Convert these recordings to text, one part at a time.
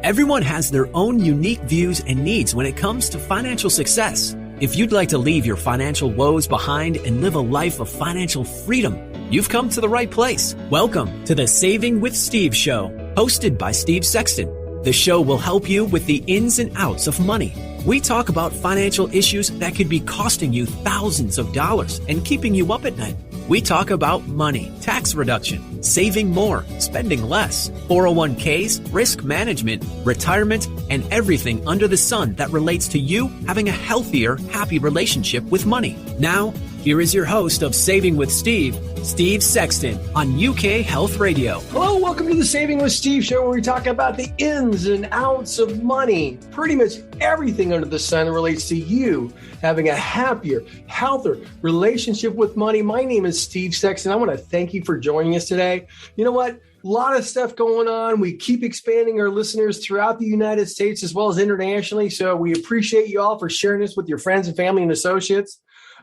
Everyone has their own unique views and needs when it comes to financial success. If you'd like to leave your financial woes behind and live a life of financial freedom, you've come to the right place. Welcome to the Saving with Steve show, hosted by Steve Sexton. The show will help you with the ins and outs of money. We talk about financial issues that could be costing you thousands of dollars and keeping you up at night. We talk about money, tax reduction, saving more, spending less, 401ks, risk management, retirement, and everything under the sun that relates to you having a healthier, happy relationship with money. Now, here is your host of Saving with Steve, Steve Sexton, on UK Health Radio. Hello, welcome to the Saving with Steve show, where we talk about the ins and outs of money. Pretty much everything under the sun relates to you having a happier, healthier relationship with money. My name is Steve Sexton. I want to thank you for joining us today. You know what? A lot of stuff going on. We keep expanding our listeners throughout the United States as well as internationally. So we appreciate you all for sharing this with your friends and family and associates.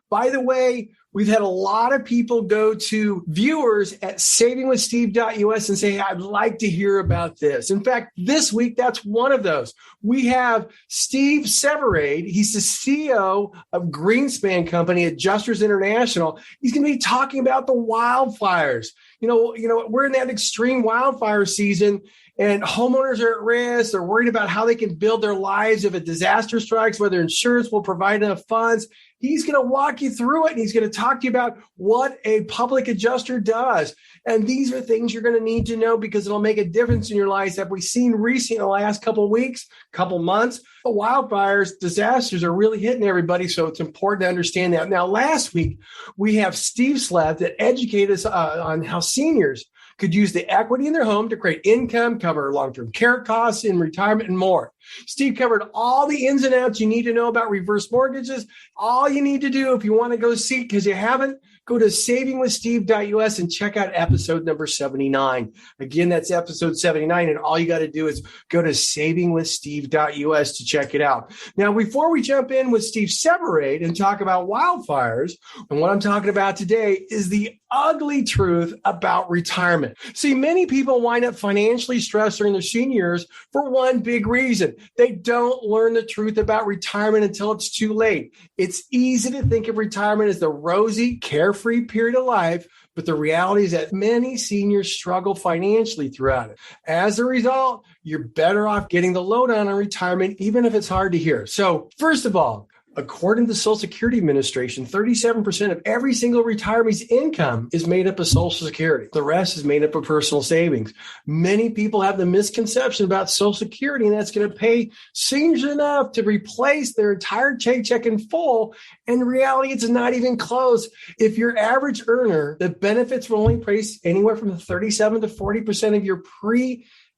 By the way, we've had a lot of people go to viewers at savingwithsteve.us and say, hey, I'd like to hear about this. In fact, this week, that's one of those. We have Steve Severade. He's the CEO of Greenspan Company, Adjusters International. He's going to be talking about the wildfires. You know, we're in that extreme wildfire season, and homeowners are at risk. They're worried about how they can build their lives if a disaster strikes, whether insurance will provide enough funds. He's going to walk you through it, and he's going to talk to you about what a public adjuster does. And these are things you're going to need to know because it'll make a difference in your life. That we've seen recently in the last couple of weeks, couple months, the wildfires, disasters are really hitting everybody. So it's important to understand that. Now, last week, we have Steve Slab that educated us on how seniors could use the equity in their home to create income, cover long-term care costs in retirement, and more. Steve covered all the ins and outs you need to know about reverse mortgages. All you need to do if you want to go see, because you haven't, go to savingwithsteve.us and check out episode number 79. Again, that's episode 79. And all you got to do is go to savingwithsteve.us to check it out. Now, before we jump in with Steve Severade and talk about wildfires, and what I'm talking about today is the ugly truth about retirement. See, many people wind up financially stressed during their senior years for one big reason. They don't learn the truth about retirement until it's too late. It's easy to think of retirement as the rosy, carefree period of life, but the reality is that many seniors struggle financially throughout it. As a result, you're better off getting the lowdown on retirement, even if it's hard to hear. So, first of all, according to the Social Security Administration, 37% of every single retiree's income is made up of Social Security. The rest is made up of personal savings. Many people have the misconception about Social Security, and that's going to pay seniors enough to replace their entire paycheck in full. And in reality, it's not even close. If your average earner, the benefits will only pay anywhere from 37 to 40% of your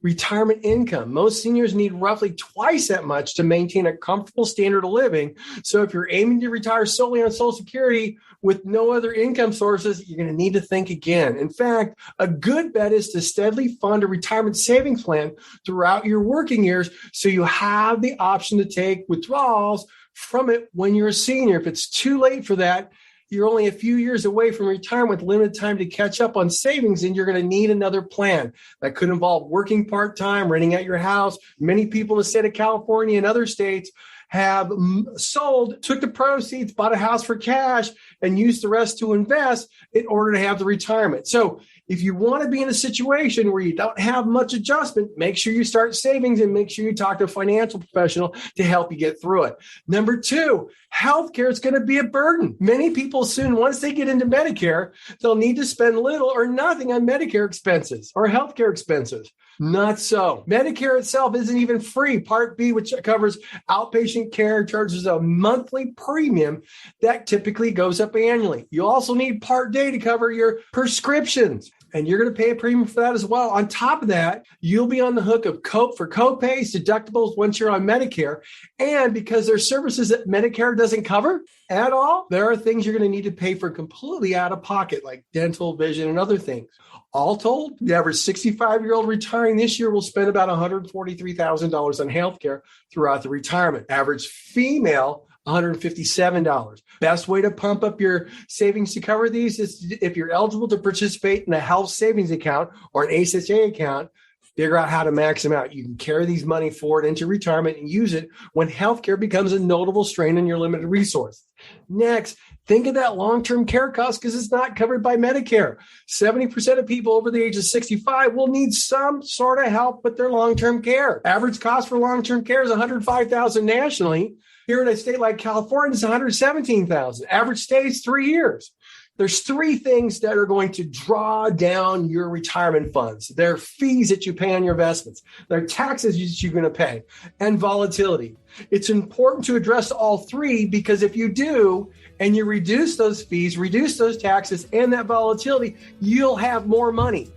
retirement income. Most seniors need roughly twice that much to maintain a comfortable standard of living. So if you're aiming to retire solely on Social Security with no other income sources, you're going to need to think again. In fact, a good bet is to steadily fund a retirement savings plan throughout your working years so you have the option to take withdrawals from it when you're a senior. If it's too late for that, you're only a few years away from retirement with limited time to catch up on savings, and you're going to need another plan. That could involve working part-time, renting out your house. Many people in the state of California and other states have sold, took the proceeds, bought a house for cash, and used the rest to invest in order to have the retirement. So if you want to be in a situation where you don't have much adjustment, make sure you start savings and make sure you talk to a financial professional to help you get through it. Number two, healthcare is going to be a burden. Many people soon, once they get into Medicare, they'll need to spend little or nothing on Medicare expenses or healthcare expenses. Not so. Medicare itself isn't even free. Part B, which covers outpatient care, charges a monthly premium that typically goes up annually. You also need Part D to cover your prescriptions, and you're going to pay a premium for that as well. On top of that, you'll be on the hook of for co-pays, deductibles once you're on Medicare. And because there's services that Medicare doesn't cover at all, there are things you're going to need to pay for completely out of pocket, like dental, vision, and other things. All told, the average 65-year-old retiring this year will spend about $143,000 on healthcare throughout the retirement. Average female, $157. Best way to pump up your savings to cover these is if you're eligible to participate in a health savings account or an HSA account. figure out how to max them out. You can carry these money forward into retirement and use it when healthcare becomes a notable strain on your limited resource. Next, think of that long-term care cost because it's not covered by Medicare. 70% of people over the age of 65 will need some sort of help with their long-term care. Average cost for long-term care is $105,000 nationally. Here in a state like California, it's $117,000. Average stay is 3 years. There's three things that are going to draw down your retirement funds. There are fees that you pay on your investments. There are taxes that you're going to pay and volatility. It's important to address all three because if you do and you reduce those fees, reduce those taxes and that volatility, you'll have more money.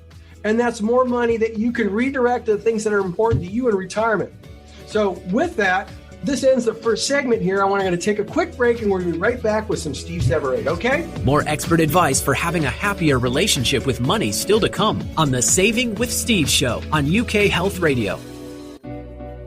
And that's more money that you can redirect to the things that are important to you in retirement. So with that, this ends the first segment here. I'm going to take a quick break and we'll be right back with some Steve Severate, okay? More expert advice for having a happier relationship with money still to come on the Saving with Steve show on UK Health Radio.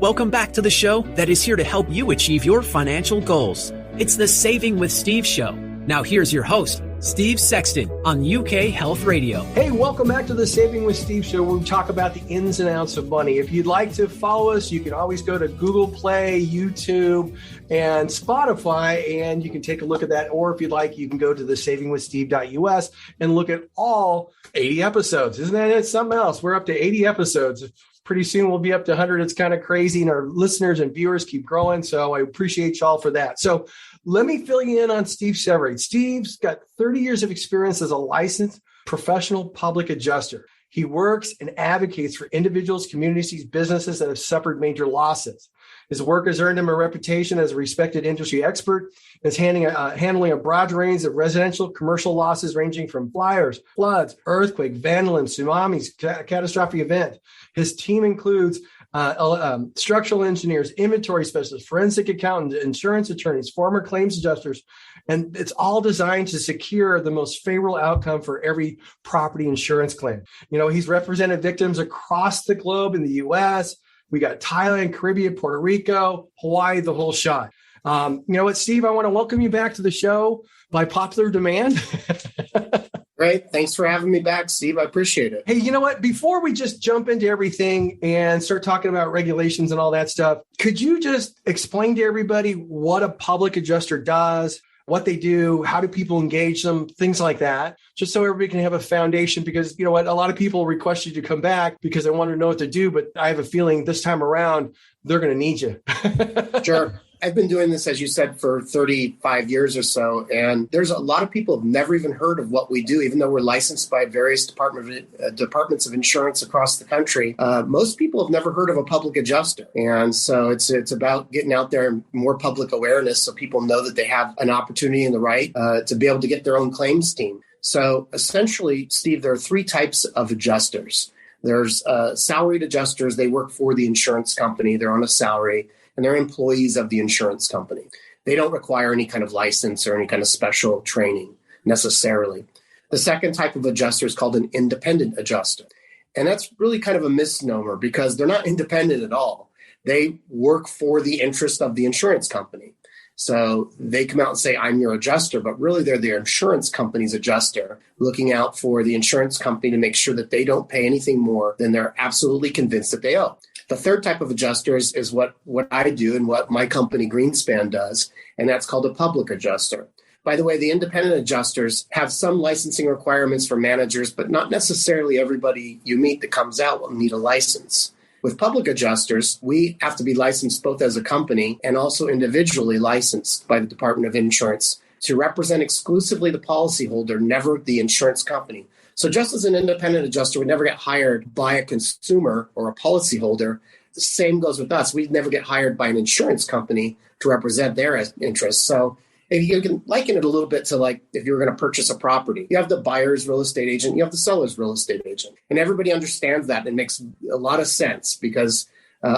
Welcome back to the show that is here to help you achieve your financial goals. It's the Saving with Steve show. Now here's your host, Steve Sexton on UK Health Radio. Hey, welcome back to the Saving with Steve show where we talk about the ins and outs of money. If you'd like to follow us, you can always go to Google Play, YouTube, and Spotify, and you can take a look at that. Or if you'd like, you can go to the savingwithsteve.us and look at all 80 episodes. Isn't that something else? We're up to 80 episodes. Pretty soon we'll be up to 100. It's kind of crazy, and our listeners and viewers keep growing. So I appreciate y'all for that. So let me fill you in on Steve Severate. Steve's got 30 years of experience as a licensed professional public adjuster. He works and advocates for individuals, communities, businesses that have suffered major losses. His work has earned him a reputation as a respected industry expert. Is handling a broad range of residential, commercial losses ranging from fires, floods, earthquake, vandalism, tsunamis, catastrophic event. His team includes structural engineers, inventory specialists, forensic accountants, insurance attorneys, former claims adjusters, and it's all designed to secure the most favorable outcome for every property insurance claim. You know, he's represented victims across the globe in the U.S. We got Thailand, Caribbean, Puerto Rico, Hawaii, the whole shot. You know what, Steve, I want to welcome you back to the show by popular demand. Great. Thanks for having me back, Steve. I appreciate it. Hey, you know what? Before we just jump into everything and start talking about regulations and all that stuff, could you just explain to everybody what a public adjuster does, what they do, how do people engage them, things like that, just so everybody can have a foundation? Because you know what? A lot of people request you to come back because they want to know what to do, but I have a feeling this time around, they're going to need you. Sure. I've been doing this, as you said, for 35 years or so, and there's a lot of people who've never even heard of what we do, even though we're licensed by various departments of insurance across the country. Most people have never heard of a public adjuster, and so it's about getting out there and more public awareness so people know that they have an opportunity and the right to be able to get their own claims team. So essentially, Steve, there are three types of adjusters. There's salaried adjusters. They work for the insurance company. They're on a salary, and they're employees of the insurance company. They don't require any kind of license or any kind of special training necessarily. The second type of adjuster is called an independent adjuster. And that's really kind of a misnomer because they're not independent at all. They work for the interest of the insurance company. So they come out and say, I'm your adjuster, but really they're their insurance company's adjuster, looking out for the insurance company to make sure that they don't pay anything more than they're absolutely convinced that they owe. The third type of adjusters is what I do and what my company Greenspan does, and that's called a public adjuster. By the way, the independent adjusters have some licensing requirements for managers, but not necessarily everybody you meet that comes out will need a license. With public adjusters, we have to be licensed both as a company and also individually licensed by the Department of Insurance to represent exclusively the policyholder, never the insurance company. So just as an independent adjuster would never get hired by a consumer or a policyholder, the same goes with us. We'd never get hired by an insurance company to represent their interests. So if you can liken it a little bit to like if you were going to purchase a property, you have the buyer's real estate agent, you have the seller's real estate agent. And everybody understands that. It makes a lot of sense because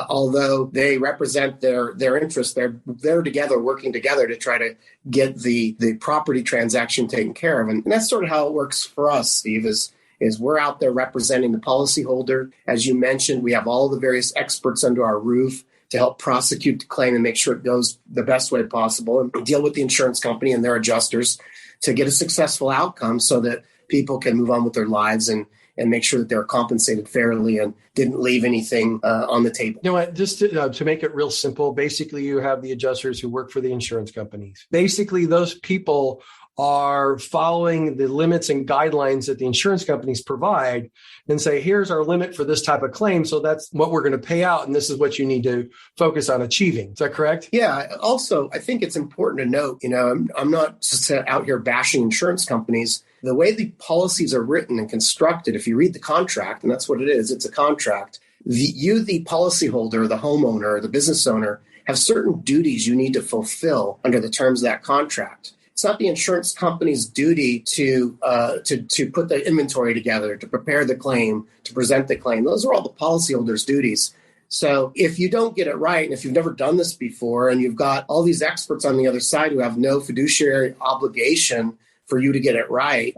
although they represent their interests, they're together, working together to try to get the property transaction taken care of. And that's sort of how it works for us, Steve, is we're out there representing the policyholder. As you mentioned, we have all the various experts under our roof to help prosecute the claim and make sure it goes the best way possible and deal with the insurance company and their adjusters to get a successful outcome so that people can move on with their lives and and make sure that they're compensated fairly and didn't leave anything on the table. You know what, just to make it real simple, basically you have the adjusters who work for the insurance companies. Basically, those people are following the limits and guidelines that the insurance companies provide and say, here's our limit for this type of claim. So that's what we're going to pay out. And this is what you need to focus on achieving. Is that correct? Yeah. Also, I think it's important to note, I'm not just out here bashing insurance companies. The way the policies are written and constructed, if you read the contract, and that's what it is, it's a contract, the policyholder, the homeowner, the business owner, have certain duties you need to fulfill under the terms of that contract. It's not the insurance company's duty to put the inventory together, to prepare the claim, to present the claim. Those are all the policyholder's duties. So if you don't get it right, and if you've never done this before, and you've got all these experts on the other side who have no fiduciary obligation for you to get it right,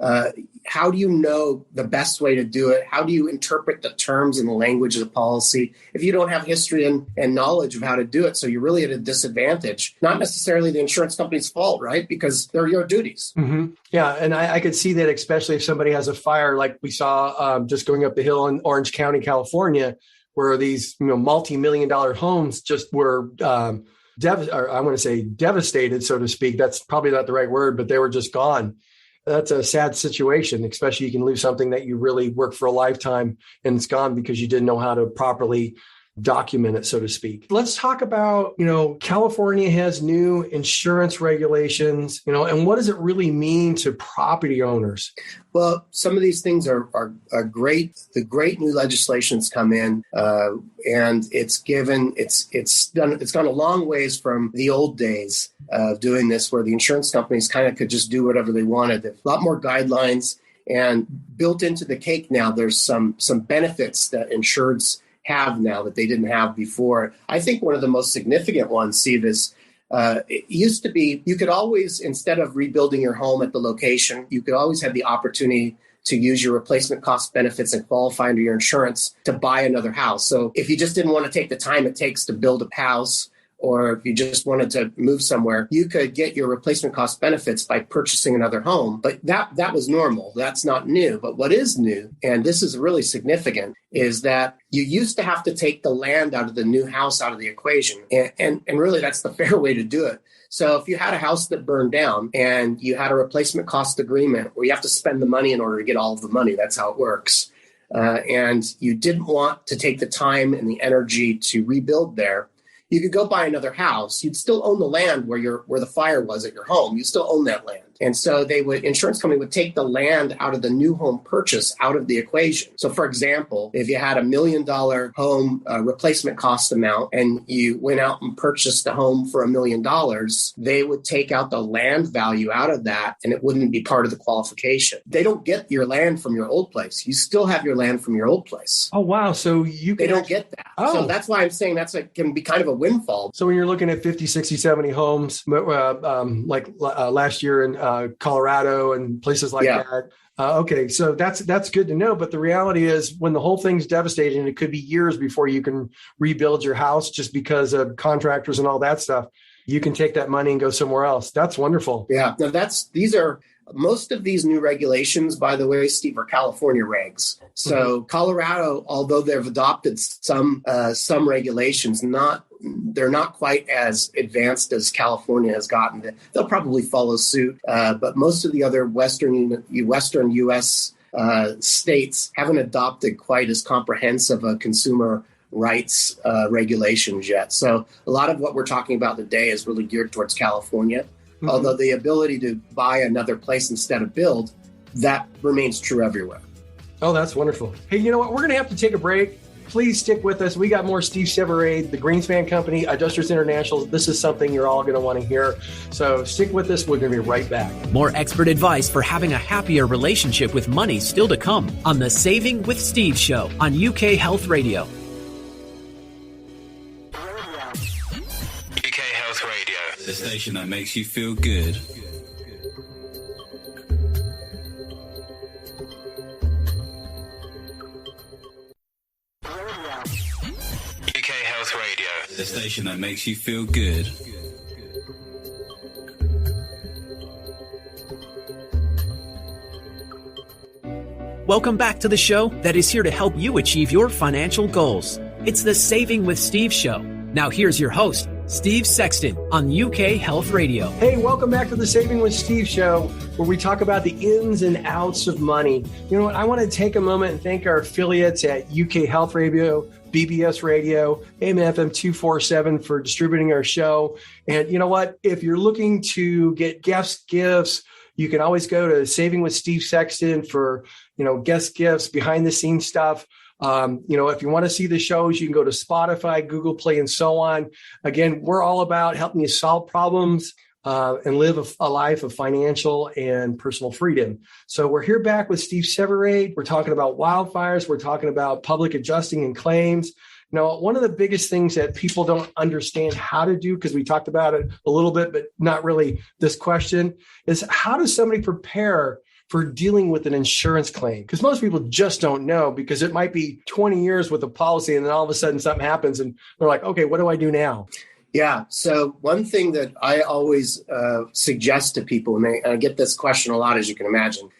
how do you know the best way to do it? How do you interpret the terms and the language of the policy if you don't have history and knowledge of how to do it? So you're really at a disadvantage. Not necessarily the insurance company's fault, right? Because they're your duties. Mm-hmm. Yeah, and I could see that, especially if somebody has a fire like we saw just going up the hill in Orange County, California, where these multi-million-dollar homes just were devastated, so to speak. That's probably not the right word, but they were just gone. That's a sad situation, especially you can lose something that you really worked for a lifetime and it's gone because you didn't know how to properly document it, so to speak. Let's talk about, California has new insurance regulations, and what does it really mean to property owners? Well, some of these things are great. The great new legislation's come in, and it's gone a long ways from the old days of doing this, where the insurance companies kind of could just do whatever they wanted. There's a lot more guidelines, and built into the cake now, there's some benefits that insureds have now that they didn't have before. I think one of the most significant ones, Steve, is it used to be you could always, instead of rebuilding your home at the location, you could always have the opportunity to use your replacement cost benefits and qualify under your insurance to buy another house. So if you just didn't want to take the time it takes to build a house, or if you just wanted to move somewhere, you could get your replacement cost benefits by purchasing another home. But that was normal. That's not new. But what is new, and this is really significant, is that you used to have to take the land out of the new house out of the equation. And really, that's the fair way to do it. So if you had a house that burned down and you had a replacement cost agreement where you have to spend the money in order to get all of the money, that's how it works. And you didn't want to take the time and the energy to rebuild there, you could go buy another house. You'd still own the land where the fire was at your home. You still own that land. And so insurance company would take the land out of the new home purchase out of the equation. So for example, if you had $1 million home replacement cost amount and you went out and purchased a home for $1 million, they would take out the land value out of that and it wouldn't be part of the qualification. They don't get your land from your old place. You still have your land from your old place. Oh, wow. So they don't get that. Oh. So that's why I'm saying can be kind of a windfall. So when you're looking at 50, 60, 70 homes, like last year in Colorado and places like that. Okay, so that's good to know. But the reality is when the whole thing's devastated, and it could be years before you can rebuild your house just because of contractors and all that stuff, you can take that money and go somewhere else. That's wonderful. Yeah. Now most of these new regulations, by the way, Steve, are California regs. So Colorado, although they've adopted some regulations, they're not quite as advanced as California has gotten. They'll probably follow suit, but most of the other Western U.S. States haven't adopted quite as comprehensive a consumer rights regulations yet. So a lot of what we're talking about today is really geared towards California. Mm-hmm. Although the ability to buy another place instead of build, that remains true everywhere. Oh, that's wonderful. Hey, you know what? We're going to have to take a break. Please stick with us. We got more Steve Severade, the Greenspan Company, Adjusters International. This is something you're all going to want to hear. So stick with us. We're going to be right back. More expert advice for having a happier relationship with money still to come on the Saving with Steve show on UK Health Radio. UK Health Radio, the station that makes you feel good. UK Health Radio, the station that makes you feel good. Welcome back to the show that is here to help you achieve your financial goals. It's the Saving with Steve show. Now here's your host, Steve Sexton on UK Health Radio. Hey, welcome back to the Saving with Steve show, where we talk about the ins and outs of money. You know what? I want to take a moment and thank our affiliates at UK Health Radio, BBS Radio, AM/FM 247 for distributing our show. And you know what? If you're looking to get gifts, you can always go to Saving with Steve Sexton for, guest gifts, behind the scenes stuff. If you want to see the shows, you can go to Spotify, Google Play, and so on. Again, we're all about helping you solve problems and live a life of financial and personal freedom. So we're here back with Steve Severade. We're talking about wildfires. We're talking about public adjusting and claims. One of the biggest things that people don't understand how to do, because we talked about it a little bit, but not really this question, is how does somebody prepare for dealing with an insurance claim? Because most people just don't know, because it might be 20 years with a policy and then all of a sudden something happens and they're like, okay, what do I do now? Yeah. So one thing that I always suggest to people, and I get this question a lot, as you can imagine,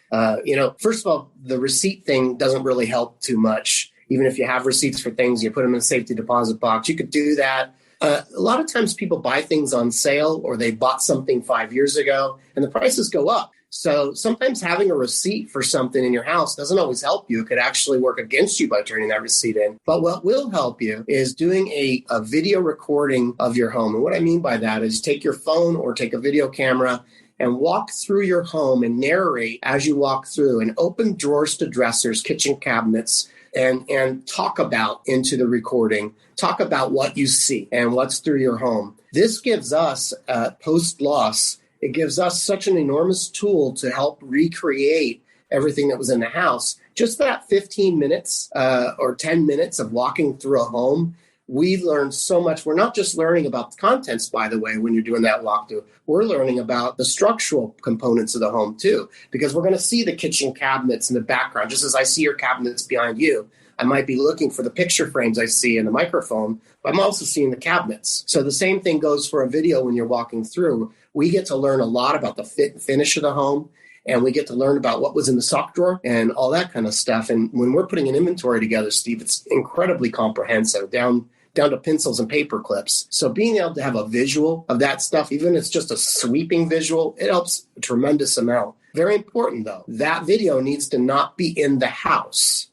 first of all, the receipt thing doesn't really help too much. Even if you have receipts for things, you put them in a safety deposit box, you could do that. A lot of times people buy things on sale, or they bought something 5 years ago and the prices go up. So sometimes having a receipt for something in your house doesn't always help you. It could actually work against you by turning that receipt in. But what will help you is doing a video recording of your home. And what I mean by that is take your phone or take a video camera and walk through your home and narrate as you walk through, and open drawers to dressers, kitchen cabinets, and talk about into the recording, talk about what you see and what's through your home. This gives us post-loss, it gives us such an enormous tool to help recreate everything that was in the house. Just that 15 minutes or 10 minutes of walking through a home, we learned so much. We're not just learning about the contents, by the way, when you're doing that walkthrough. We're learning about the structural components of the home, too, because we're going to see the kitchen cabinets in the background. Just as I see your cabinets behind you, I might be looking for the picture frames I see in the microphone, but I'm also seeing the cabinets. So the same thing goes for a video when you're walking through. We get to learn a lot about the fit and finish of the home, and we get to learn about what was in the sock drawer and all that kind of stuff. And when we're putting an inventory together, Steve, it's incredibly comprehensive, down to pencils and paper clips. So being able to have a visual of that stuff, even if it's just a sweeping visual, it helps a tremendous amount. Very important, though, that video needs to not be in the house.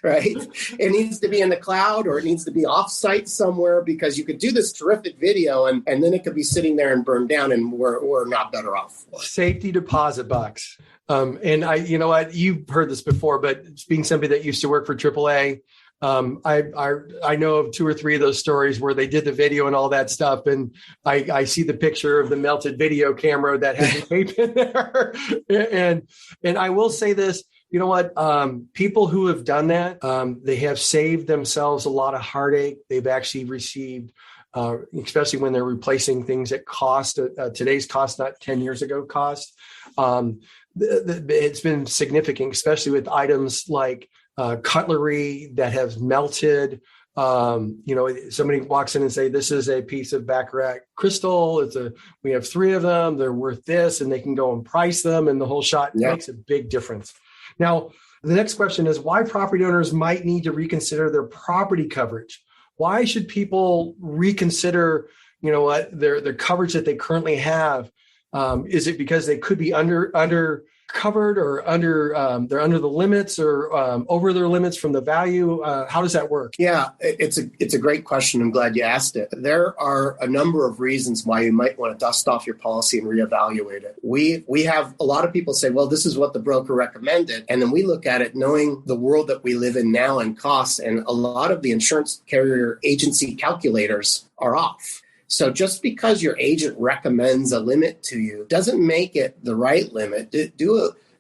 Right? It needs to be in the cloud, or it needs to be off-site somewhere, because you could do this terrific video and then it could be sitting there and burned down, and we're not better off. Safety deposit box. And you've heard this before, but being somebody that used to work for AAA, I know of 2 or 3 of those stories where they did the video and all that stuff. And I see the picture of the melted video camera that has the tape in there. And I will say this, you know what? People who have done that, they have saved themselves a lot of heartache. They've actually received, especially when they're replacing things that cost today's cost, not 10 years ago cost. It's been significant, especially with items like cutlery that has melted. Somebody walks in and say, this is a piece of Baccarat crystal. We have 3 of them. They're worth this, and they can go and price them, and the whole shot makes a big difference. Now, the next question is why property owners might need to reconsider their property coverage. Why should people reconsider, their coverage that they currently have? Is it because they could be under covered, or they're under the limits, or over their limits from the value? How does that work? Yeah, it's a great question. I'm glad you asked it. There are a number of reasons why you might want to dust off your policy and reevaluate it. We have a lot of people say, well, this is what the broker recommended. And then we look at it knowing the world that we live in now and costs. And a lot of the insurance carrier agency calculators are off. So just because your agent recommends a limit to you doesn't make it the right limit.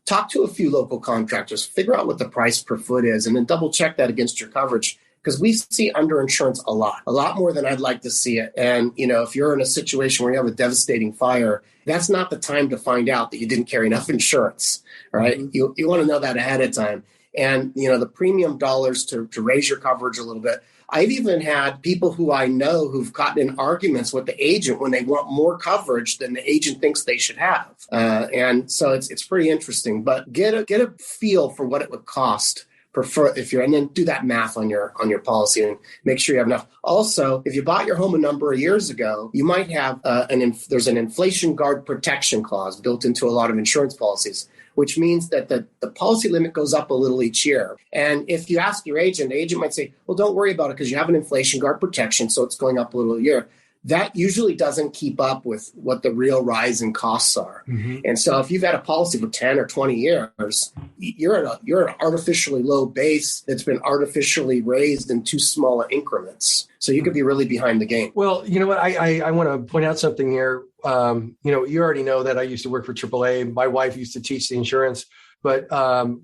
Talk to a few local contractors, figure out what the price per foot is, and then double check that against your coverage. Because we see underinsurance a lot more than I'd like to see it. And, if you're in a situation where you have a devastating fire, that's not the time to find out that you didn't carry enough insurance, right? Mm-hmm. You want to know that ahead of time. And, the premium dollars to raise your coverage a little bit. I've even had people who I know who've gotten in arguments with the agent when they want more coverage than the agent thinks they should have. And so it's pretty interesting, but get a feel for what it would cost and then do that math on your policy and make sure you have enough. Also, if you bought your home a number of years ago, you might have there's an inflation guard protection clause built into a lot of insurance policies, which means that the policy limit goes up a little each year. And if you ask your agent, the agent might say, well, don't worry about it because you have an inflation guard protection, so it's going up a little a year. That usually doesn't keep up with what the real rise in costs are. Mm-hmm. And so if you've had a policy for 10 or 20 years, you're at an artificially low base that's been artificially raised in too small increments. So you could be really behind the game. Well, you know what? I want to point out something here. You already know that I used to work for AAA. My wife used to teach the insurance, but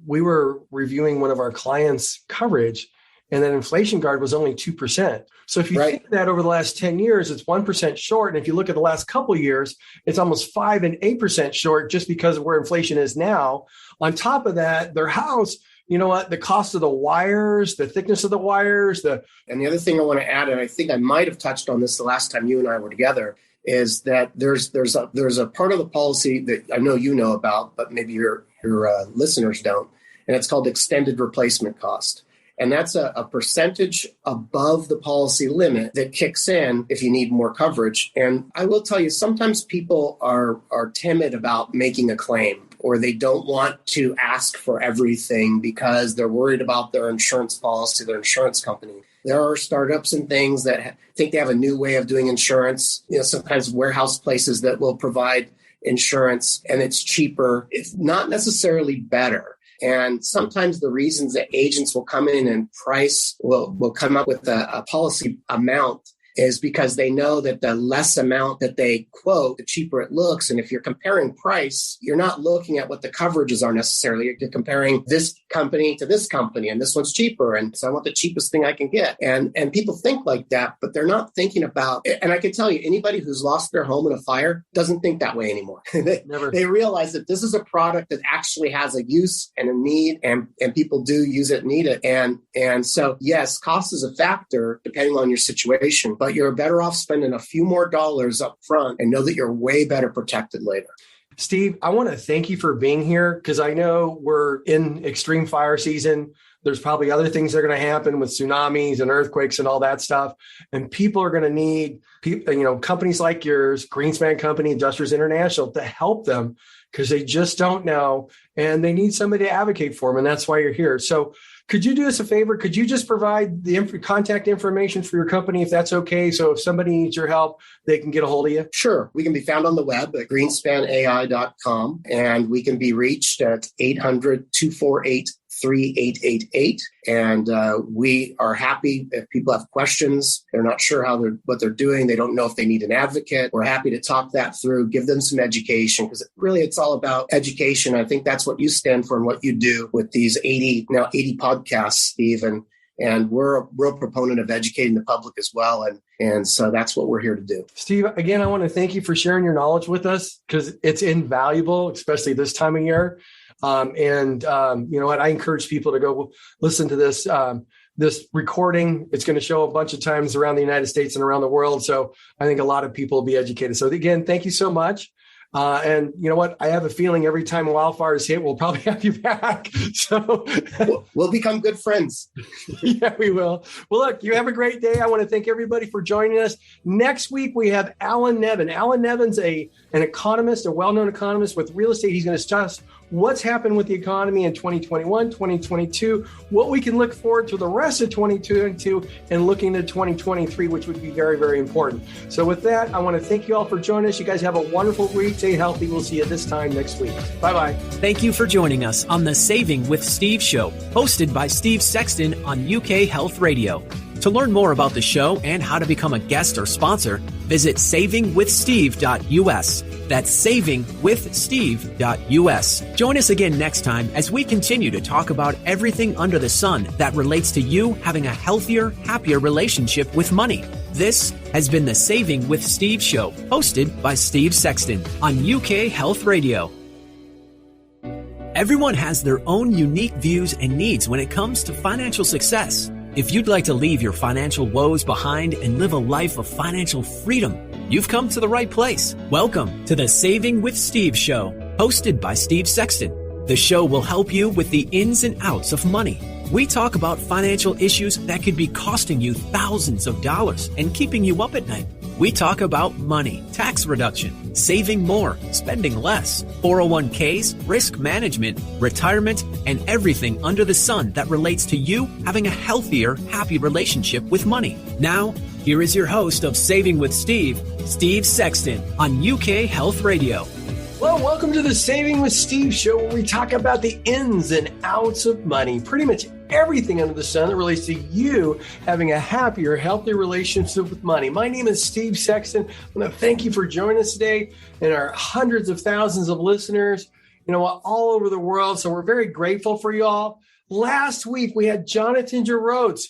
we were reviewing one of our clients' coverage, and that inflation guard was only 2%. So if you think that over the last 10 years, it's 1% short. And if you look at the last couple of years, it's almost 5 and 8% short just because of where inflation is now. On top of that, their house, you know what, the cost of the wires, the thickness of the wires. And the other thing I want to add, and I think I might have touched on this the last time you and I were together, is that there's a part of the policy that I know you know about, but maybe your listeners don't. And it's called extended replacement cost. And that's a percentage above the policy limit that kicks in if you need more coverage. And I will tell you, sometimes people are timid about making a claim, or they don't want to ask for everything because they're worried about their insurance policy, their insurance company. There are startups and things that think they have a new way of doing insurance. Sometimes warehouse places that will provide insurance and it's cheaper. It's not necessarily better. And sometimes the reasons that agents will come in and price will come up with a policy amount is because they know that the less amount that they quote, the cheaper it looks. And if you're comparing price, you're not looking at what the coverages are necessarily. You're comparing this company to this company, and this one's cheaper. And so I want the cheapest thing I can get. And people think like that, but they're not thinking about, and I can tell you, anybody who's lost their home in a fire doesn't think that way anymore. They realize that this is a product that actually has a use and a need, and people do use it and need it. And so, yes, cost is a factor depending on your situation, but you're better off spending a few more dollars up front and know that you're way better protected later. Steve, I want to thank you for being here because I know we're in extreme fire season. There's probably other things that are going to happen with tsunamis and earthquakes and all that stuff. And people are going to need, companies like yours, Greenspan Company, Adjusters International, to help them because they just don't know and they need somebody to advocate for them. And that's why you're here. So could you do us a favor? Could you just provide the contact information for your company, if that's okay? So if somebody needs your help, they can get a hold of you? Sure. We can be found on the web at greenspanai.com, and we can be reached at 800-248-3888. And we are happy if people have questions. They're not sure what they're doing. They don't know if they need an advocate. We're happy to talk that through, give them some education, because really it's all about education. I think that's what you stand for and what you do with these 80 podcasts, Steve. And we're a real proponent of educating the public as well. And so that's what we're here to do. Steve, again, I want to thank you for sharing your knowledge with us because it's invaluable, especially this time of year. You know what? I encourage people to go listen to this recording. It's going to show a bunch of times around the United States and around the world. So I think a lot of people will be educated. So again, thank you so much. And you know what? I have a feeling every time wildfires hit, we'll probably have you back. So we'll become good friends. Yeah, we will. Well, look, you have a great day. I want to thank everybody for joining us. Next week, we have Alan Nevin. Alan Nevin's an economist, a well-known economist with real estate. He's going to discuss what's happened with the economy in 2021, 2022, what we can look forward to the rest of 2022, and looking to 2023, which would be very, very important. So with that, I want to thank you all for joining us. You guys have a wonderful week. Stay healthy. We'll see you this time next week. Bye-bye. Thank you for joining us on the Saving with Steve show, hosted by Steve Sexton on UK Health Radio. To learn more about the show and how to become a guest or sponsor, visit savingwithsteve.us. That's savingwithsteve.us. Join us again next time as we continue to talk about everything under the sun that relates to you having a healthier, happier relationship with money. This has been the Saving with Steve show, hosted by Steve Sexton on UK Health Radio. Everyone has their own unique views and needs when it comes to financial success. If you'd like to leave your financial woes behind and live a life of financial freedom, you've come to the right place. Welcome to the Saving with Steve show, hosted by Steve Sexton. The show will help you with the ins and outs of money. We talk about financial issues that could be costing you thousands of dollars and keeping you up at night. We talk about money, tax reduction, saving more, spending less, 401ks, risk management, retirement, and everything under the sun that relates to you having a healthier, happy relationship with money. Now, here is your host of Saving with Steve, Steve Sexton, on UK Health Radio. Well, welcome to the Saving with Steve show, where we talk about the ins and outs of money, pretty much everything under the sun that relates to you having a happier, healthier relationship with money. My name is Steve Sexton. I want to thank you for joining us today and our hundreds of thousands of listeners, all over the world. So we're very grateful for you all. Last week, we had Jonathan Gerodes.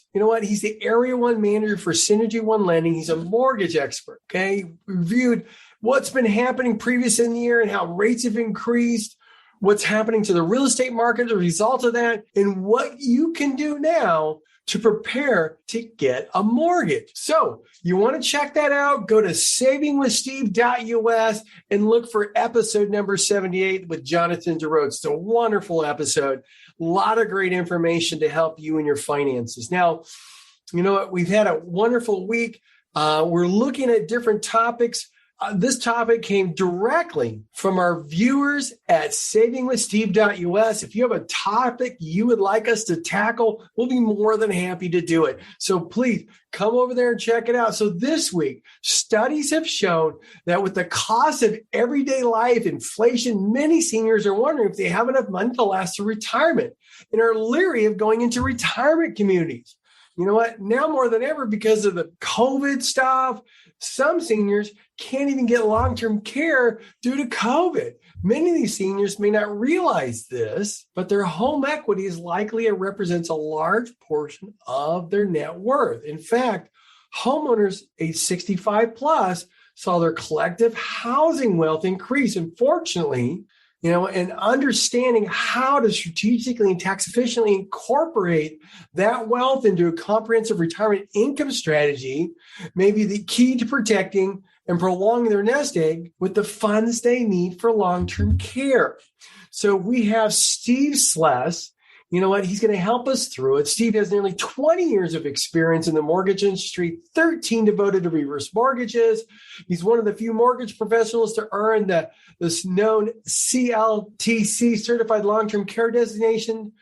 He's the Area 1 manager for Synergy One Lending. He's a mortgage expert, okay? We reviewed what's been happening previous in the year and how rates have increased, what's happening to the real estate market as a result of that, and what you can do now to prepare to get a mortgage. So you want to check that out, go to savingwithsteve.us and look for episode number 78 with Jonathan Gerodes. It's a wonderful episode. A lot of great information to help you in your finances. Now, you know what? We've had a wonderful week. We're looking at different topics. This topic came directly from our viewers at savingwithsteve.us. If you have a topic you would like us to tackle, we'll be more than happy to do it. So please come over there and check it out. So this week, studies have shown that with the cost of everyday life, inflation, many seniors are wondering if they have enough money to last through retirement and are leery of going into retirement communities. You know what? Now more than ever, because of the COVID stuff, some seniors can't even get long-term care due to COVID. Many of these seniors may not realize this, but their home equity is likely it represents a large portion of their net worth. In fact, homeowners age 65 plus saw their collective housing wealth increase. Unfortunately, and understanding how to strategically and tax efficiently incorporate that wealth into a comprehensive retirement income strategy may be the key to protecting and prolonging their nest egg with the funds they need for long-term care. So we have Steve Sless. He's going to help us through it. Steve has nearly 20 years of experience in the mortgage industry, 13 devoted to reverse mortgages. He's one of the few mortgage professionals to earn this known CLTC, Certified Long-Term Care Designation.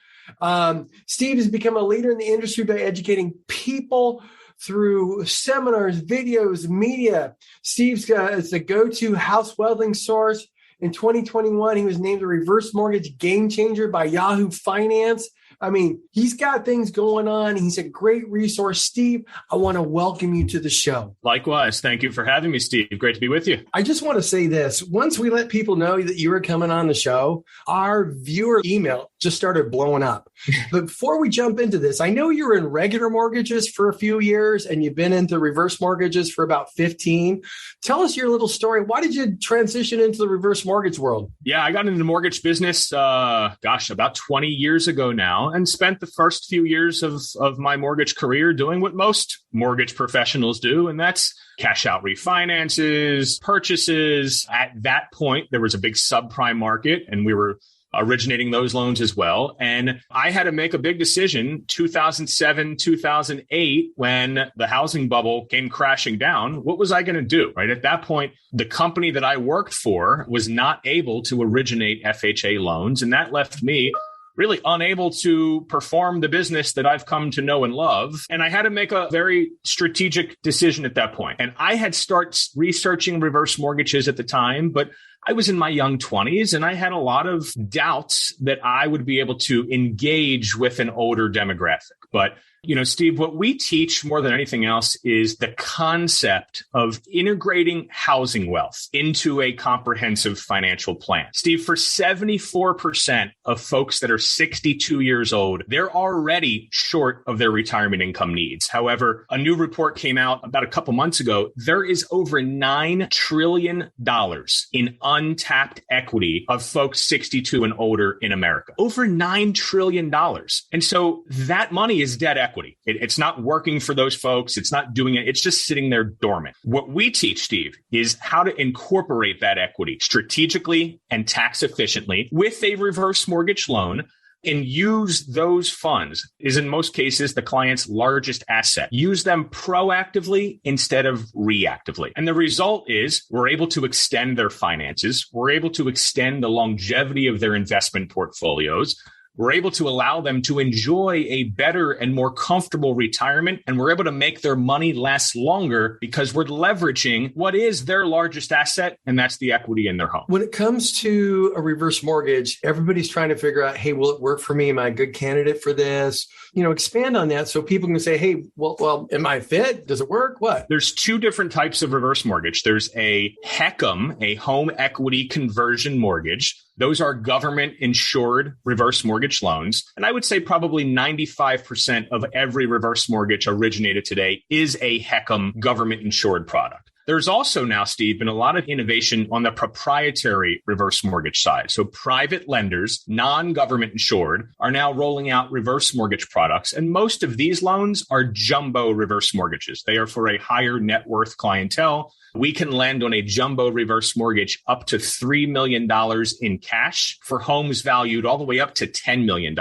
Steve has become a leader in the industry by educating people through seminars, videos, media. Steve's is the go-to house wealthing source. In 2021, he was named a reverse mortgage game changer by Yahoo Finance. I mean, he's got things going on. He's a great resource. Steve, I want to welcome you to the show. Likewise. Thank you for having me, Steve. Great to be with you. I just want to say this. Once we let people know that you were coming on the show, our viewer email just started blowing up. But before we jump into this, I know you were in regular mortgages for a few years and you've been into reverse mortgages for about 15. Tell us your little story. Why did you transition into the reverse mortgage world? Yeah, I got into the mortgage business, about 20 years ago now, and spent the first few years of my mortgage career doing what most mortgage professionals do, and that's cash out refinances, purchases. At that point, there was a big subprime market, and we were originating those loans as well. And I had to make a big decision 2007, 2008, when the housing bubble came crashing down. What was I going to do? Right at that point, the company that I worked for was not able to originate FHA loans. And that left me really unable to perform the business that I've come to know and love. And I had to make a very strategic decision at that point. And I had started researching reverse mortgages at the time, but I was in my young 20s and I had a lot of doubts that I would be able to engage with an older demographic. But Steve, what we teach more than anything else is the concept of integrating housing wealth into a comprehensive financial plan. Steve, for 74% of folks that are 62 years old, they're already short of their retirement income needs. However, a new report came out about a couple months ago. There is over $9 trillion in untapped equity of folks 62 and older in America. Over $9 trillion. And so that money is debt equity. equity. It's not working for those folks. It's not doing it. It's just sitting there dormant. What we teach, Steve, is how to incorporate that equity strategically and tax efficiently with a reverse mortgage loan, and use those funds is in most cases the client's largest asset. Use them proactively instead of reactively. And the result is we're able to extend their finances. We're able to extend the longevity of their investment portfolios. We're able to allow them to enjoy a better and more comfortable retirement. And we're able to make their money last longer because we're leveraging what is their largest asset, and that's the equity in their home. When it comes to a reverse mortgage, everybody's trying to figure out, hey, will it work for me? Am I a good candidate for this? Expand on that so people can say, hey, well, am I fit? Does it work? What? There's two different types of reverse mortgage. There's a HECM, a home equity conversion mortgage. Those are government insured reverse mortgage loans. And I would say probably 95% of every reverse mortgage originated today is a HECM government insured product. There's also now, Steve, been a lot of innovation on the proprietary reverse mortgage side. So private lenders, non-government insured, are now rolling out reverse mortgage products. And most of these loans are jumbo reverse mortgages. They are for a higher net worth clientele. We can lend on a jumbo reverse mortgage up to $3 million in cash for homes valued all the way up to $10 million.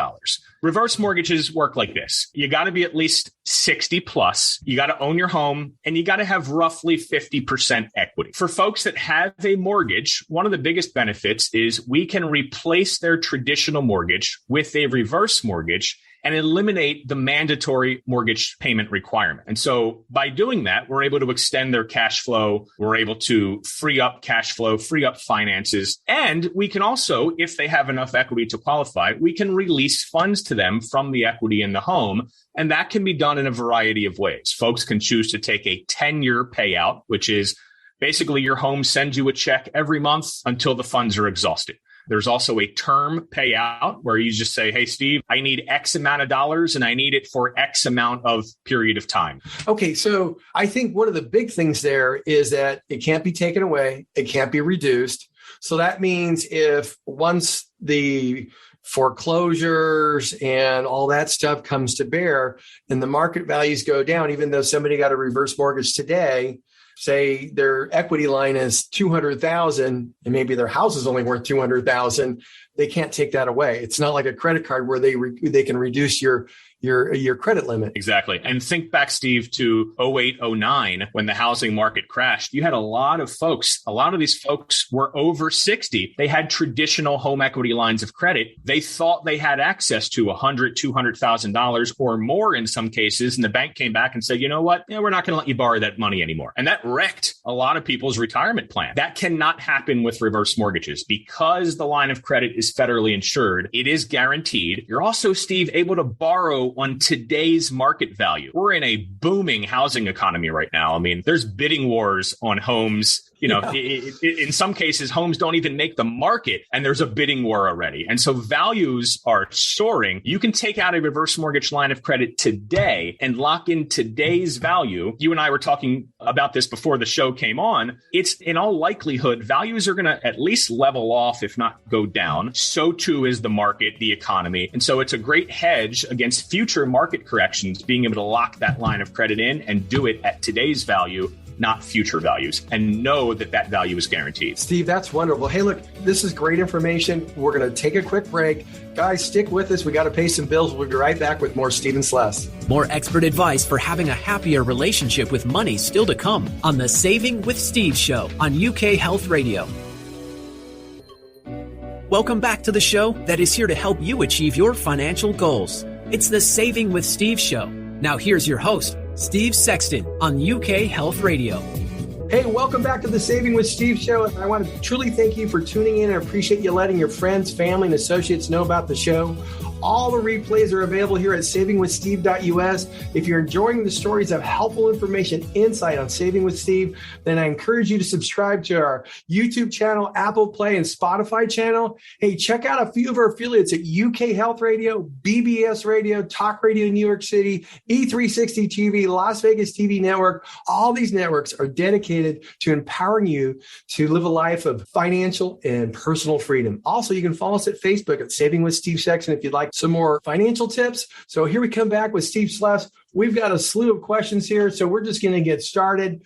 Reverse mortgages work like this. You got to be at least 60 plus. You got to own your home, and you got to have roughly 50% equity. For folks that have a mortgage, one of the biggest benefits is we can replace their traditional mortgage with a reverse mortgage and eliminate the mandatory mortgage payment requirement. And so by doing that, we're able to extend their cash flow. We're able to free up cash flow, free up finances. And we can also, if they have enough equity to qualify, we can release funds to them from the equity in the home. And that can be done in a variety of ways. Folks can choose to take a 10-year payout, which is basically your home sends you a check every month until the funds are exhausted. There's also a term payout where you just say, hey, Steve, I need X amount of dollars and I need it for X amount of period of time. Okay, so I think one of the big things there is that it can't be taken away. It can't be reduced. So that means if once the foreclosures and all that stuff comes to bear and the market values go down, even though somebody got a reverse mortgage today, say their equity line is 200,000 and maybe their house is only worth 200,000, they can't take that away. It's not like a credit card where they can reduce your credit limit. Exactly. And think back, Steve, to 08, 09, when the housing market crashed. You had a lot of these folks were over 60. They had traditional home equity lines of credit. They thought they had access to $100,000, $200,000 or more in some cases. And the bank came back and said, you know what? We're not going to let you borrow that money anymore. And that wrecked a lot of people's retirement plan. That cannot happen with reverse mortgages because the line of credit is federally insured. It is guaranteed. You're also, Steve, able to borrow on today's market value. We're in a booming housing economy right now. I mean, there's bidding wars on homes. In some cases, homes don't even make the market and there's a bidding war already. And so values are soaring. You can take out a reverse mortgage line of credit today and lock in today's value. You and I were talking about this before the show came on. It's in all likelihood, values are going to at least level off, if not go down. So too is the market, the economy. And so it's a great hedge against future market corrections, being able to lock that line of credit in and do it at today's value, not future values, and know that that value is guaranteed. Steve, that's wonderful. Hey, look, this is great information. We're going to take a quick break. Guys, stick with us. We got to pay some bills. We'll be right back with more Steve and Celeste. More expert advice for having a happier relationship with money still to come on the Saving with Steve show on UK Health Radio. Welcome back to the show that is here to help you achieve your financial goals. It's the Saving with Steve show. Now here's your host, Steve Sexton on UK Health Radio. Hey, welcome back to the Saving with Steve show. I want to truly thank you for tuning in. I appreciate you letting your friends, family, and associates know about the show. All the replays are available here at savingwithsteve.us. If you're enjoying the stories of helpful information, insight on Saving with Steve, then I encourage you to subscribe to our YouTube channel, Apple Play, and Spotify channel. Hey, check out a few of our affiliates at UK Health Radio, BBS Radio, Talk Radio New York City, E360 TV, Las Vegas TV Network. All these networks are dedicated to empowering you to live a life of financial and personal freedom. Also, you can follow us at Facebook at Saving with Steve Sexton if you'd like like some more financial tips. So here we come back with Steve Sless. We've got a slew of questions here, so we're just going to get started.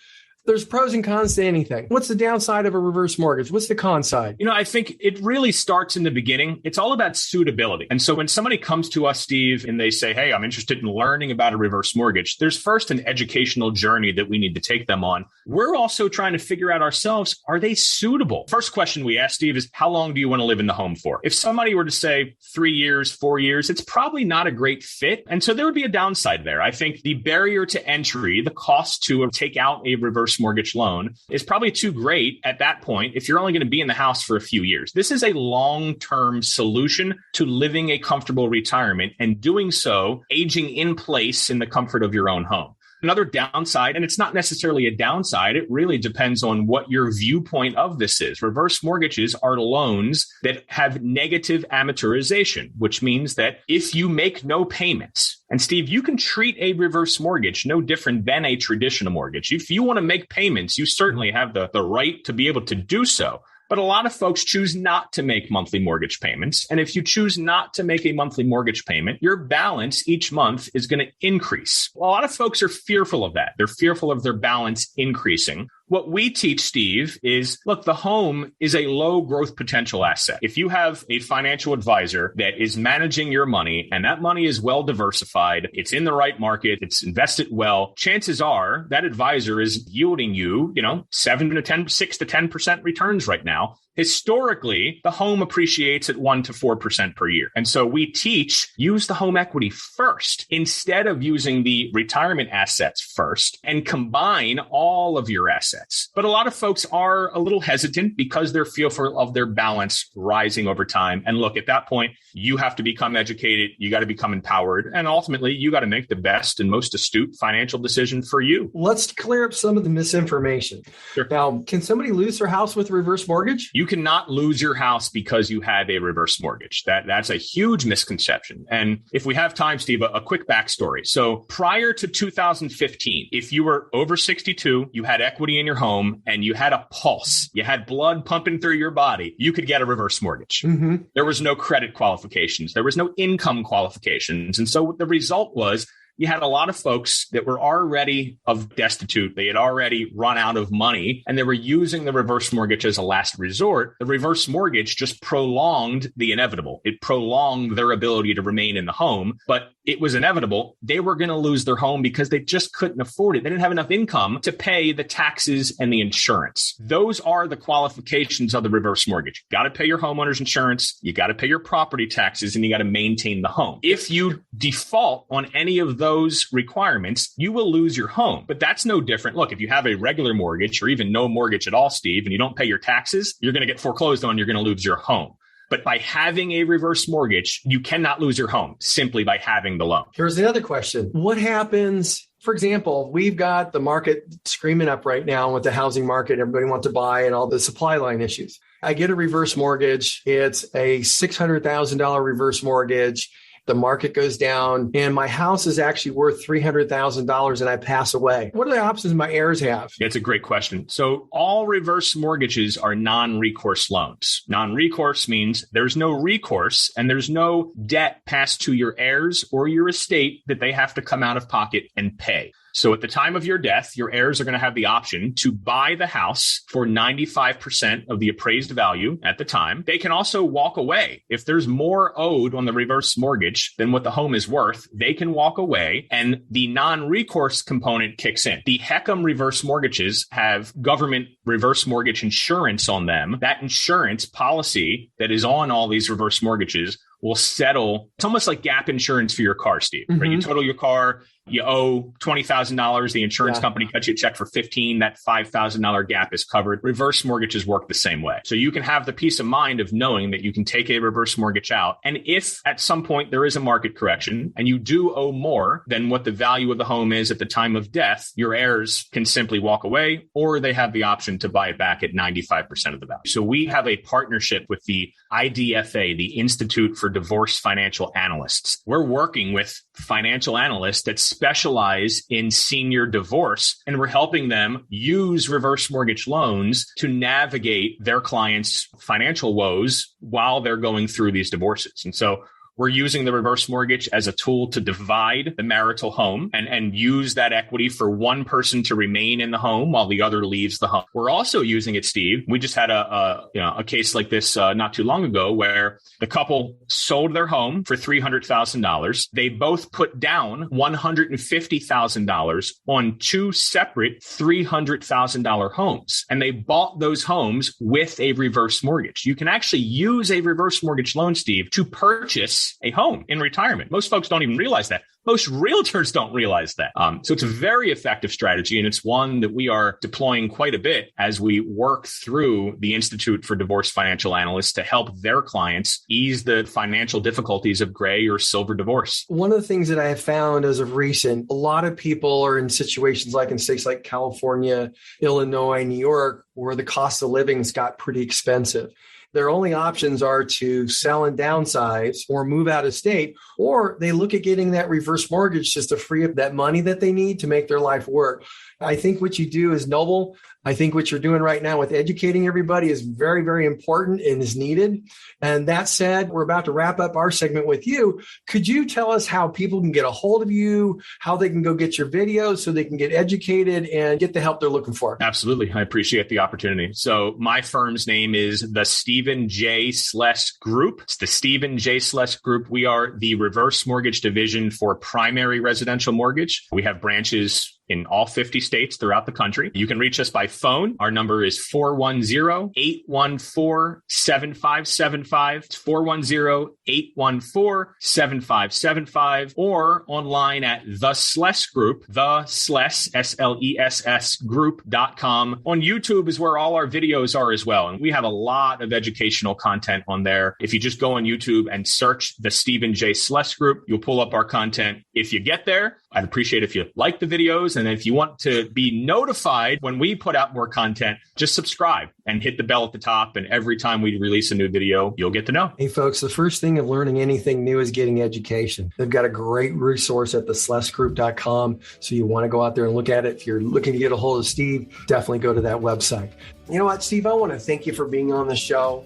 There's pros and cons to anything. What's the downside of a reverse mortgage? What's the con side? I think it really starts in the beginning. It's all about suitability. And so when somebody comes to us, Steve, and they say, hey, I'm interested in learning about a reverse mortgage, there's first an educational journey that we need to take them on. We're also trying to figure out ourselves, are they suitable? First question we ask, Steve, is how long do you want to live in the home for? If somebody were to say 3 years, 4 years, it's probably not a great fit. And so there would be a downside there. I think the barrier to entry, the cost to take out a reverse mortgage loan is probably too great at that point if you're only going to be in the house for a few years. This is a long-term solution to living a comfortable retirement and doing so aging in place in the comfort of your own home. Another downside, and it's not necessarily a downside, it really depends on what your viewpoint of this is. Reverse mortgages are loans that have negative amortization, which means that if you make no payments, and Steve, you can treat a reverse mortgage no different than a traditional mortgage. If you want to make payments, you certainly have the right to be able to do so. But a lot of folks choose not to make monthly mortgage payments. And if you choose not to make a monthly mortgage payment, your balance each month is going to increase. A lot of folks are fearful of that. They're fearful of their balance increasing. What we teach, Steve, is, look, the home is a low growth potential asset. If you have a financial advisor that is managing your money and that money is well diversified, it's in the right market, it's invested well, chances are that advisor is yielding you, 6 to 10% returns right now. Historically, the home appreciates at 1% to 4% per year. And so we teach, use the home equity first instead of using the retirement assets first and combine all of your assets. But a lot of folks are a little hesitant because they're fearful of their balance rising over time. And look, at that point, you have to become educated. You got to become empowered. And ultimately, you got to make the best and most astute financial decision for you. Let's clear up some of the misinformation. Sure. Now, can somebody lose their house with a reverse mortgage? You cannot lose your house because you have a reverse mortgage. That's a huge misconception. And if we have time, Steve, a quick backstory. So prior to 2015, if you were over 62, you had equity in your home and you had a pulse, you had blood pumping through your body, you could get a reverse mortgage. Mm-hmm. There was no credit qualifications. There was no income qualifications. And so the result was you had a lot of folks that were already destitute. They had already run out of money and they were using the reverse mortgage as a last resort. The reverse mortgage just prolonged the inevitable. It prolonged their ability to remain in the home, but it was inevitable. They were going to lose their home because they just couldn't afford it. They didn't have enough income to pay the taxes and the insurance. Those are the qualifications of the reverse mortgage. You got to pay your homeowner's insurance. You got to pay your property taxes and you got to maintain the home. If you default on any of those requirements, you will lose your home. But that's no different. Look, if you have a regular mortgage or even no mortgage at all, Steve, and you don't pay your taxes, you're going to get foreclosed on. You're going to lose your home. But by having a reverse mortgage, you cannot lose your home simply by having the loan. Here's another question. What happens, for example, we've got the market screaming up right now with the housing market. Everybody wants to buy and all the supply line issues. I get a reverse mortgage. It's a $600,000 reverse mortgage. The market goes down and my house is actually worth $300,000 and I pass away. What are the options my heirs have? That's a great question. So all reverse mortgages are non-recourse loans. Non-recourse means there's no recourse and there's no debt passed to your heirs or your estate that they have to come out of pocket and pay. So at the time of your death, your heirs are going to have the option to buy the house for 95% of the appraised value at the time. They can also walk away. If there's more owed on the reverse mortgage than what the home is worth, they can walk away and the non-recourse component kicks in. The HECM reverse mortgages have government reverse mortgage insurance on them. That insurance policy that is on all these reverse mortgages will settle. It's almost like gap insurance for your car, Steve. Right? You total your car, you owe $20,000. The insurance company cuts you a check for $15,000. That $5,000 gap is covered. Reverse mortgages work the same way. So you can have the peace of mind of knowing that you can take a reverse mortgage out. And if at some point there is a market correction and you do owe more than what the value of the home is at the time of death, your heirs can simply walk away or they have the option to buy it back at 95% of the value. So we have a partnership with the IDFA, the Institute for Divorce Financial Analysts. We're working with financial analysts that specialize in senior divorce, and we're helping them use reverse mortgage loans to navigate their clients' financial woes while they're going through these divorces. And so we're using the reverse mortgage as a tool to divide the marital home and use that equity for one person to remain in the home while the other leaves the home. We're also using it, Steve. We just had a case like this not too long ago where the couple sold their home for $300,000. They both put down $150,000 on two separate $300,000 homes, and they bought those homes with a reverse mortgage. You can actually use a reverse mortgage loan, Steve, to purchase a home in retirement. Most folks don't even realize that. Most realtors don't realize that. So it's a very effective strategy, and it's one that we are deploying quite a bit as we work through the Institute for Divorce Financial Analysts to help their clients ease the financial difficulties of gray or silver divorce. One of the things that I have found as of recent, a lot of people are in situations like in states like California, Illinois, New York, where the cost of living's got pretty expensive. Their only options are to sell and downsize or move out of state, or they look at getting that reverse mortgage just to free up that money that they need to make their life work. I think what you do is noble. I think what you're doing right now with educating everybody is very, very important and is needed. And that said, we're about to wrap up our segment with you. Could you tell us how people can get a hold of you, how they can go get your videos so they can get educated and get the help they're looking for? Absolutely. I appreciate the opportunity. So my firm's name is the Stephen J. Sless Group. It's the Stephen J. Sless Group. We are the reverse mortgage division for primary residential mortgage. We have branches in all 50 states throughout the country. You can reach us by phone. Our number is 410-814-7575. It's 410-814-7575, or online at the Sless Group, the Sless, S-L-E-S-S group.com. On YouTube is where all our videos are as well. And we have a lot of educational content on there. If you just go on YouTube and search the Stephen J. Sless Group, you'll pull up our content. If you get there, I'd appreciate if you like the videos. And if you want to be notified when we put out more content, just subscribe and hit the bell at the top. And every time we release a new video, you'll get to know. Hey, folks, the first thing of learning anything new is getting education. They've got a great resource at theslessgroup.com. So you want to go out there and look at it. If you're looking to get a hold of Steve, definitely go to that website. You know what, Steve, I want to thank you for being on the show.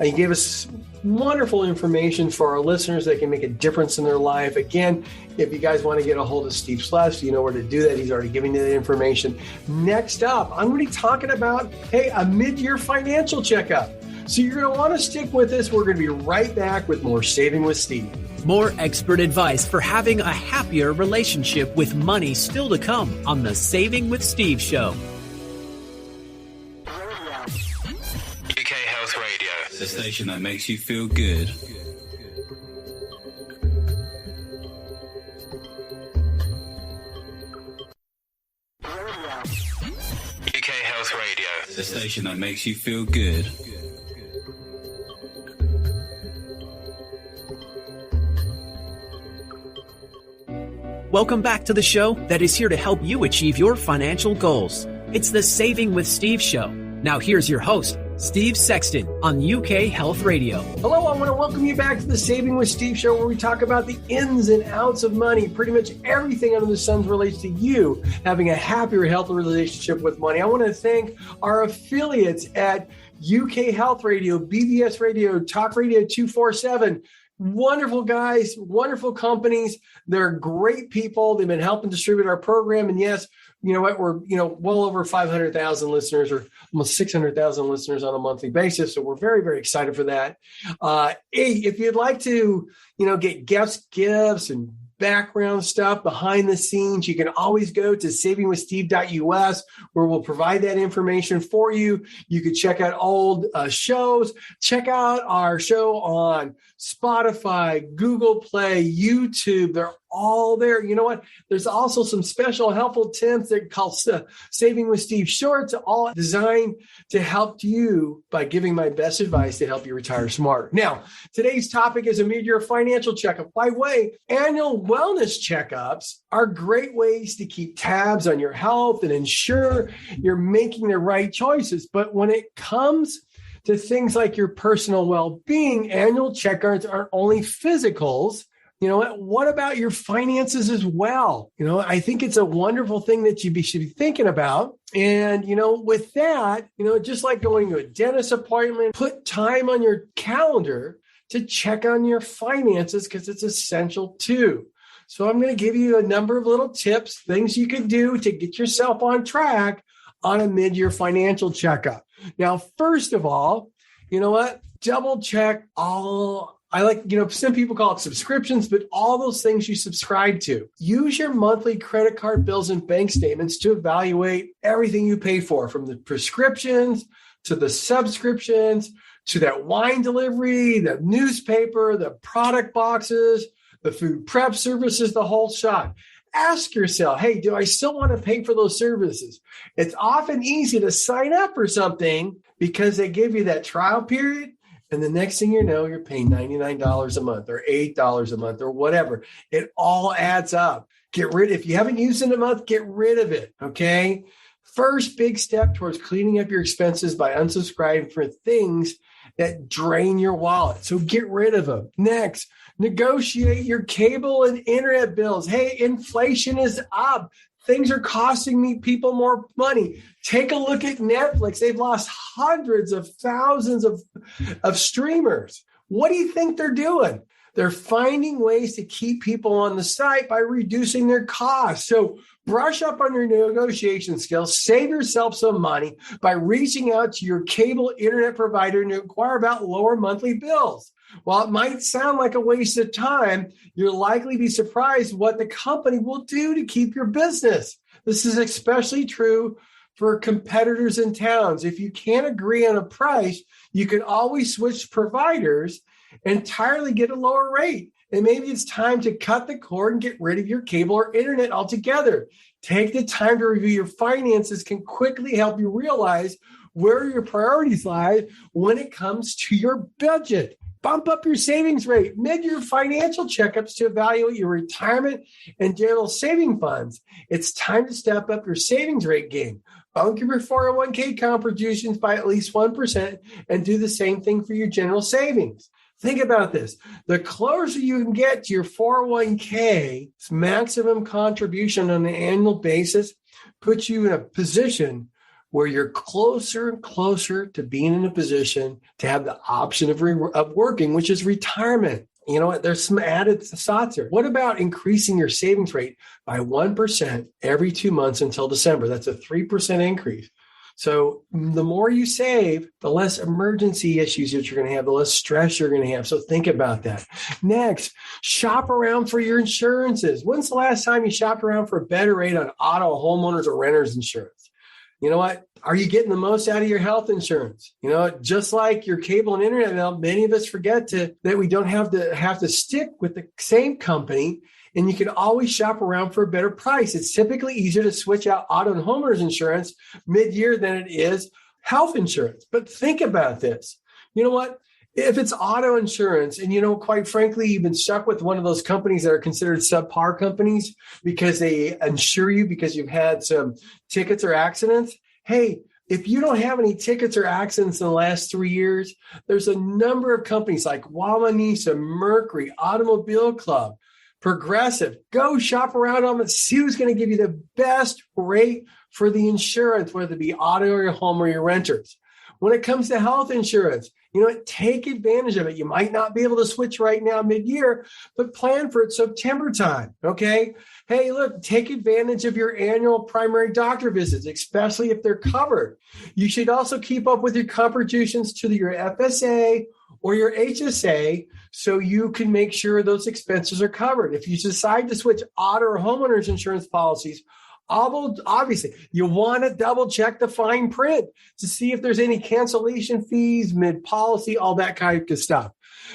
You gave us wonderful information for our listeners that can make a difference in their life. Again, if you guys want to get a hold of Steve Sless, you know where to do that. He's already giving you the information. Next up, I'm going to be talking about, a mid-year financial checkup. So you're going to want to stick with us. We're going to be right back with more Saving with Steve. More expert advice for having a happier relationship with money still to come on the Saving with Steve show. The station that makes you feel good. UK Health Radio. The station that makes you feel good. Welcome back to the show that is here to help you achieve your financial goals. It's the Saving with Steve show. Now here's your host, Steve Sexton on UK Health Radio. Hello, I want to welcome you back to the Saving with Steve show, where we talk about the ins and outs of money. Pretty much everything under the sun relates to you having a happier, healthier relationship with money. I want to thank our affiliates at UK Health Radio, BBS Radio, Talk Radio 247. Wonderful guys, wonderful companies. They're great people. They've been helping distribute our program. And yes, you know what? We're, well over 500,000 listeners, or almost 600,000 listeners on a monthly basis. So we're very, very excited for that. If you'd like to, get guest gifts and background stuff behind the scenes, you can always go to savingwithsteve.us, where we'll provide that information for you. You could check out old shows, check out our show on Spotify, Google Play, YouTube. They're all there. You know what? There's also some special helpful tips that called Saving with Steve Shorts, all designed to help you by giving my best advice to help you retire smart. Now, today's topic is a mid-year financial checkup. By the way, annual wellness checkups are great ways to keep tabs on your health and ensure you're making the right choices. But when it comes to things like your personal well-being, annual checkups aren't only physicals. What about your finances as well? I think it's a wonderful thing that you should be thinking about. And, with that, just like going to a dentist appointment, put time on your calendar to check on your finances because it's essential too. So I'm going to give you a number of little tips, things you can do to get yourself on track on a mid-year financial checkup. Now, first of all, you know what? Double check all, some people call it subscriptions, but all those things you subscribe to. Use your monthly credit card bills and bank statements to evaluate everything you pay for, from the prescriptions to the subscriptions to that wine delivery, the newspaper, the product boxes, the food prep services, the whole shot. Ask yourself, hey, do I still want to pay for those services? It's often easy to sign up for something because they give you that trial period. And the next thing you know, you're paying $99 a month or $8 a month or whatever. It all adds up. If you haven't used it in a month, get rid of it. Okay. First big step towards cleaning up your expenses by unsubscribing for things that drain your wallet. So get rid of them. Next, negotiate your cable and internet bills. Hey, inflation is up. Things are costing people more money. Take a look at Netflix. They've lost hundreds of thousands of streamers. What do you think they're doing? They're finding ways to keep people on the site by reducing their costs. So brush up on your negotiation skills. Save yourself some money by reaching out to your cable internet provider to inquire about lower monthly bills. While it might sound like a waste of time, you'll likely be surprised what the company will do to keep your business. This is especially true for competitors in towns. If you can't agree on a price, you can always switch providers and entirely get a lower rate. And maybe it's time to cut the cord and get rid of your cable or internet altogether. Take the time to review your finances can quickly help you realize where your priorities lie when it comes to your budget. Bump up your savings rate. Mid-year financial checkups to evaluate your retirement and general saving funds. It's time to step up your savings rate game. Bump your 401k contributions by at least 1% and do the same thing for your general savings. Think about this. The closer you can get to your 401k's maximum contribution on an annual basis puts you in a position where you're closer and closer to being in a position to have the option of working, which is retirement. You know what? There's some added thoughts here. What about increasing your savings rate by 1% every 2 months until December? That's a 3% increase. So the more you save, the less emergency issues that you're going to have, the less stress you're going to have. So think about that. Next, shop around for your insurances. When's the last time you shopped around for a better rate on auto, homeowners, or renters insurance? You know what? Are you getting the most out of your health insurance? You know, just like your cable and internet bill, many of us forget that we don't have to stick with the same company, and you can always shop around for a better price. It's typically easier to switch out auto and homeowners insurance mid-year than it is health insurance. But think about this. You know what? If it's auto insurance and, quite frankly, you've been stuck with one of those companies that are considered subpar companies because they insure you because you've had some tickets or accidents. Hey, if you don't have any tickets or accidents in the last 3 years, there's a number of companies like Wawanesa, Mercury, Automobile Club, Progressive. Go shop around on them, see who's going to give you the best rate for the insurance, whether it be auto or your home or your renters. When it comes to health insurance, take advantage of it. You might not be able to switch right now mid-year, but plan for it September time, okay? Hey, look, take advantage of your annual primary doctor visits, especially if they're covered. You should also keep up with your contributions to your FSA or your HSA so you can make sure those expenses are covered. If you decide to switch auto or homeowners insurance policies, obviously, you want to double check the fine print to see if there's any cancellation fees, mid-policy, all that kind of stuff.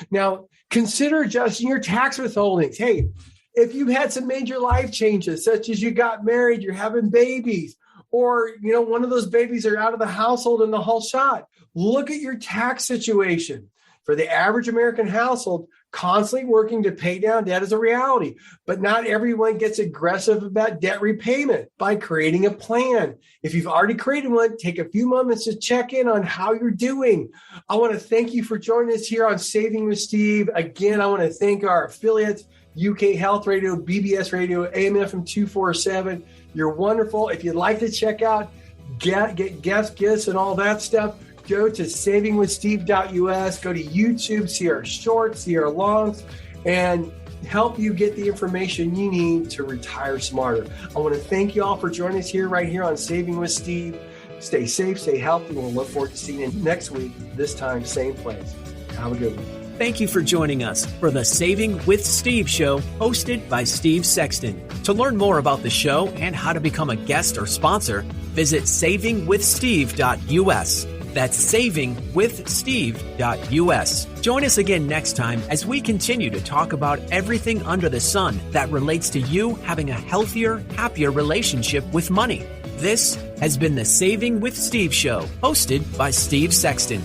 Now, consider adjusting your tax withholdings. Hey, if you've had some major life changes, such as you got married, you're having babies, or, one of those babies are out of the household in the whole shot, look at your tax situation. For the average American household, constantly working to pay down debt is a reality, but not everyone gets aggressive about debt repayment by creating a plan. If you've already created one, take a few moments to check in on how you're doing. I want to thank you for joining us here on Saving with Steve. Again, I want to thank our affiliates, UK Health Radio, BBS Radio, AM/FM 247. You're wonderful. If you'd like to check out, get guest gifts and all that stuff, go to savingwithsteve.us, go to YouTube, see our shorts, see our longs, and help you get the information you need to retire smarter. I want to thank you all for joining us here on Saving with Steve. Stay safe, stay healthy, and we'll look forward to seeing you next week, this time, same place. Have a good one. Thank you for joining us for the Saving with Steve show, hosted by Steve Sexton. To learn more about the show and how to become a guest or sponsor, visit savingwithsteve.us. That's savingwithsteve.us. Join us again next time as we continue to talk about everything under the sun that relates to you having a healthier, happier relationship with money. This has been the Saving with Steve show, hosted by Steve Sexton.